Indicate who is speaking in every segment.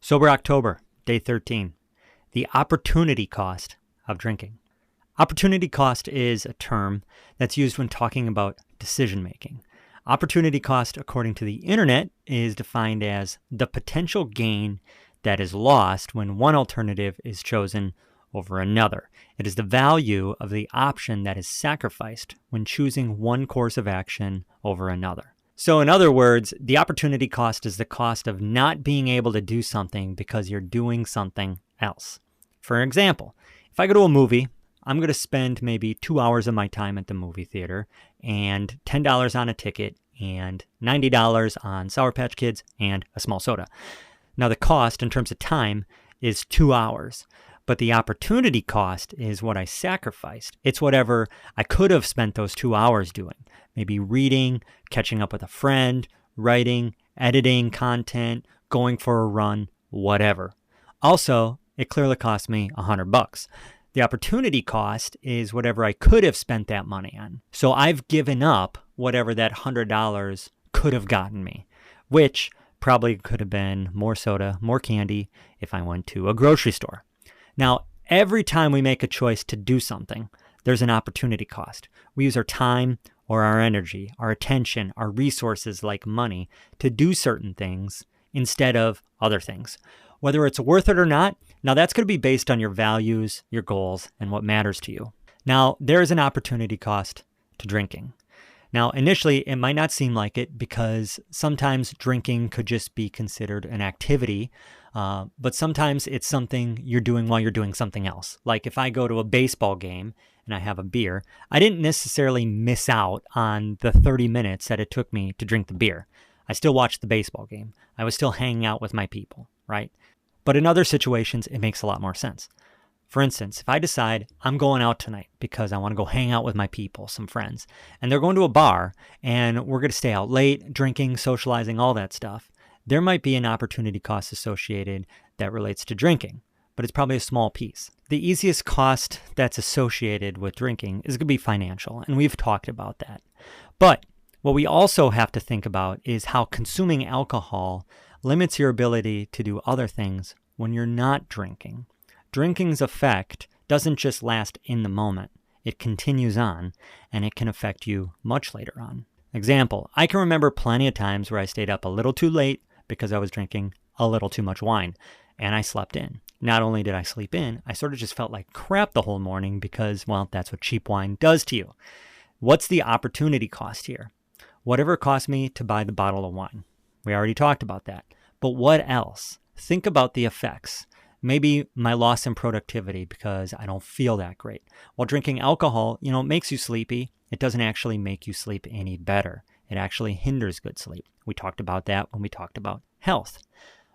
Speaker 1: Sober October, day 13. The opportunity cost of drinking. Opportunity cost is a term that's used when talking about decision making. Opportunity cost, according to the internet, is defined as the potential gain that is lost when one alternative is chosen over another. It is the value of the option that is sacrificed when choosing one course of action over another. So in other words, the opportunity cost is the cost of not being able to do something because you're doing something else. For example, if I go to a movie, I'm going to spend maybe 2 hours of my time at the movie theater and $10 on a ticket and $90 on Sour Patch Kids and a small soda. Now the cost in terms of time is 2 hours, but the opportunity cost is what I sacrificed. It's whatever I could have spent those 2 hours doing. Maybe reading, catching up with a friend, writing, editing content, going for a run, whatever. Also, it clearly cost me $100. The opportunity cost is whatever I could have spent that money on. So I've given up whatever that $100 could have gotten me, which probably could have been more soda, more candy if I went to a grocery store. Now, every time we make a choice to do something, there's an opportunity cost. We use our time or our energy, our attention, our resources like money to do certain things instead of other things. Whether it's worth it or not, now that's going to be based on your values, your goals, and what matters to you. Now, there is an opportunity cost to drinking. Now, initially, it might not seem like it because sometimes drinking could just be considered an activity, but sometimes it's something you're doing while you're doing something else. Like if I go to a baseball game and I have a beer, I didn't necessarily miss out on the 30 minutes that it took me to drink the beer. I still watched the baseball game. I was still hanging out with my people, right? But in other situations, it makes a lot more sense. For instance, if I decide I'm going out tonight because I want to go hang out with my people, some friends, and they're going to a bar and we're going to stay out late, drinking, socializing, all that stuff, there might be an opportunity cost associated that relates to drinking, but it's probably a small piece. The easiest cost that's associated with drinking is going to be financial, and we've talked about that. But what we also have to think about is how consuming alcohol limits your ability to do other things when you're not drinking. Drinking's effect doesn't just last in the moment. It continues on, and it can affect you much later on. Example, I can remember plenty of times where I stayed up a little too late because I was drinking a little too much wine, and I slept in. Not only did I sleep in, I sort of just felt like crap the whole morning because, well, that's what cheap wine does to you. What's the opportunity cost here? Whatever it cost me to buy the bottle of wine. We already talked about that. But what else? Think about the effects. Maybe my loss in productivity because I don't feel that great. While drinking alcohol, it makes you sleepy. It doesn't actually make you sleep any better. It actually hinders good sleep. We talked about that when we talked about health.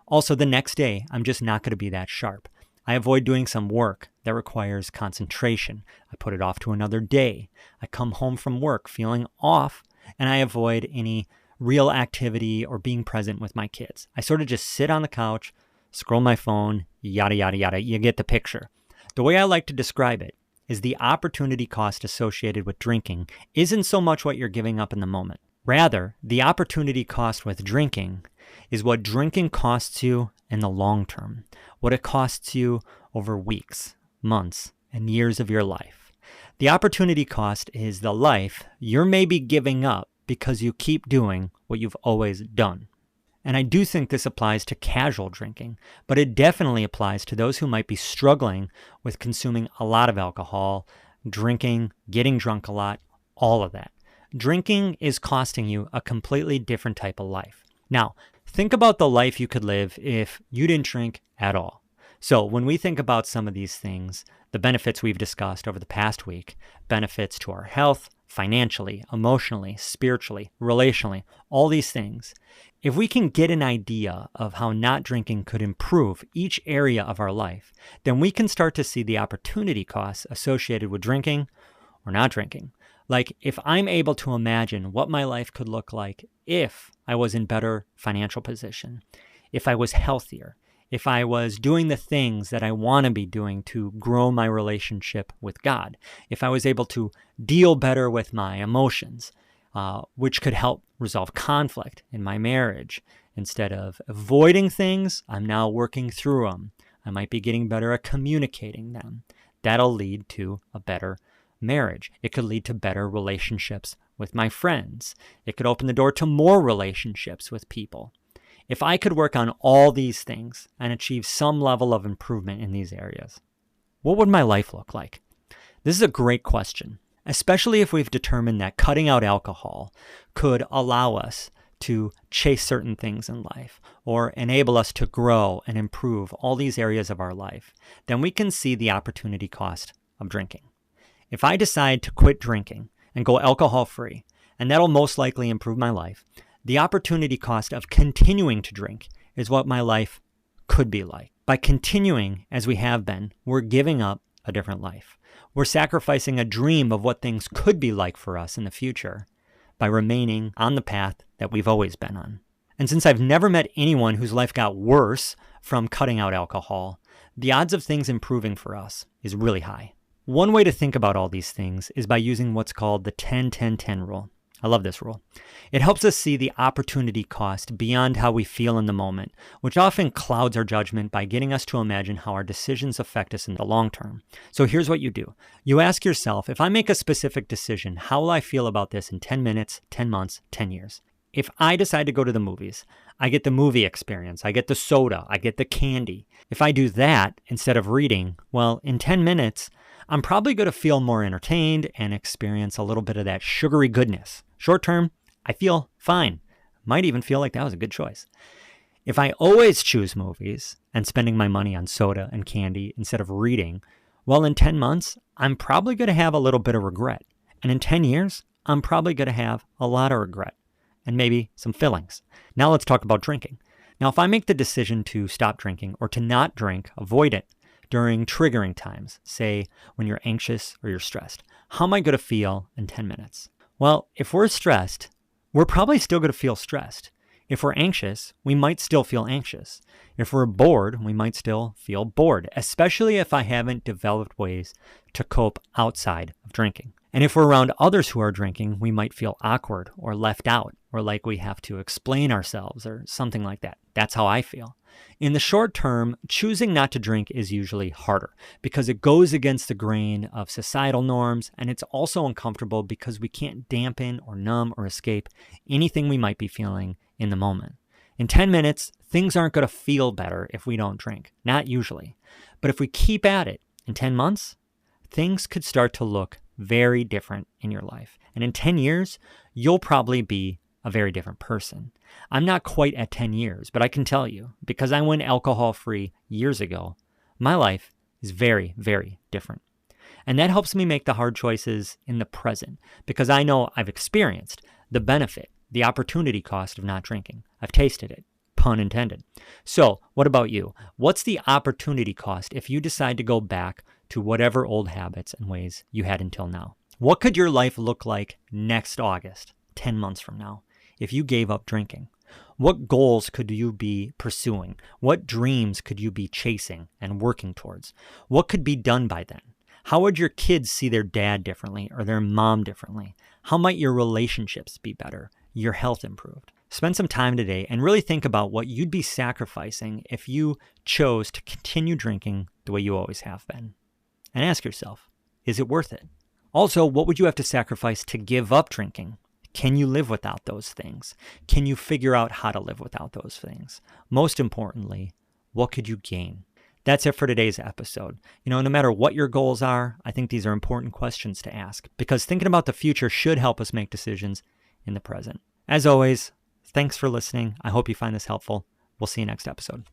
Speaker 1: Also, the next day, I'm just not going to be that sharp. I avoid doing some work that requires concentration. I put it off to another day. I come home from work feeling off, and I avoid any real activity or being present with my kids. I sort of just sit on the couch, scroll my phone, yada, yada, yada. You get the picture. The way I like to describe it is the opportunity cost associated with drinking isn't so much what you're giving up in the moment. Rather, the opportunity cost with drinking is what drinking costs you in the long term, what it costs you over weeks, months, and years of your life. The opportunity cost is the life you're maybe giving up because you keep doing what you've always done. And I do think this applies to casual drinking, but it definitely applies to those who might be struggling with consuming a lot of alcohol, drinking, getting drunk a lot, all of that. Drinking is costing you a completely different type of life. Now, think about the life you could live if you didn't drink at all. So when we think about some of these things, the benefits we've discussed over the past week, benefits to our health, financially, emotionally, spiritually, relationally, all these things. If we can get an idea of how not drinking could improve each area of our life, then we can start to see the opportunity costs associated with drinking or not drinking. Like if I'm able to imagine what my life could look like if I was in better financial position, if I was healthier, if I was doing the things that I want to be doing to grow my relationship with God, if I was able to deal better with my emotions, which could help resolve conflict in my marriage Instead of avoiding things, I'm now working through them. I might be getting better at communicating them. That'll lead to a better marriage. It could lead to better relationships with my friends. It could open the door to more relationships with people. If I could work on all these things and achieve some level of improvement in these areas, what would my life look like? This is a great question, especially if we've determined that cutting out alcohol could allow us to chase certain things in life or enable us to grow and improve all these areas of our life. Then we can see the opportunity cost of drinking. If I decide to quit drinking and go alcohol-free, and that'll most likely improve my life, the opportunity cost of continuing to drink is what my life could be like. By continuing as we have been, we're giving up a different life. We're sacrificing a dream of what things could be like for us in the future by remaining on the path that we've always been on. And since I've never met anyone whose life got worse from cutting out alcohol, the odds of things improving for us is really high. One way to think about all these things is by using what's called the 10-10-10 rule. I love this rule. It helps us see the opportunity cost beyond how we feel in the moment, which often clouds our judgment by getting us to imagine how our decisions affect us in the long term. So here's what you do. You ask yourself, if I make a specific decision, how will I feel about this in 10 minutes, 10 months, 10 years? If I decide to go to the movies, I get the movie experience, I get the soda, I get the candy. If I do that instead of reading, well, in 10 minutes, I'm probably going to feel more entertained and experience a little bit of that sugary goodness. Short term, I feel fine. Might even feel like that was a good choice. If I always choose movies and spending my money on soda and candy instead of reading, well, in 10 months, I'm probably going to have a little bit of regret. And in 10 years, I'm probably going to have a lot of regret and maybe some fillings. Now let's talk about drinking. Now, if I make the decision to stop drinking or to not drink, avoid it during triggering times, say when you're anxious or you're stressed, how am I going to feel in 10 minutes? Well, if we're stressed, we're probably still going to feel stressed. If we're anxious, we might still feel anxious. If we're bored, we might still feel bored, especially if I haven't developed ways to cope outside of drinking. And if we're around others who are drinking, we might feel awkward or left out or like we have to explain ourselves or something like that. That's how I feel. In the short term, choosing not to drink is usually harder because it goes against the grain of societal norms, and it's also uncomfortable because we can't dampen or numb or escape anything we might be feeling in the moment. In 10 minutes, things aren't going to feel better if we don't drink, not usually. But if we keep at it, in 10 months, things could start to look very different in your life. And in 10 years, you'll probably be a very different person. I'm not quite at 10 years, but I can tell you, because I went alcohol-free years ago, my life is very, very different. And that helps me make the hard choices in the present, because I know I've experienced the benefit, the opportunity cost of not drinking. I've tasted it, pun intended. So what about you? What's the opportunity cost if you decide to go back to whatever old habits and ways you had until now? What could your life look like next August, 10 months from now, if you gave up drinking? What goals could you be pursuing? What dreams could you be chasing and working towards? What could be done by then? How would your kids see their dad differently or their mom differently? How might your relationships be better? Your health improved? Spend some time today and really think about what you'd be sacrificing if you chose to continue drinking the way you always have been. And ask yourself, is it worth it? Also, what would you have to sacrifice to give up drinking? Can you live without those things? Can you figure out how to live without those things? Most importantly, what could you gain? That's it for today's episode. No matter what your goals are, I think these are important questions to ask because thinking about the future should help us make decisions in the present. As always, thanks for listening. I hope you find this helpful. We'll see you next episode.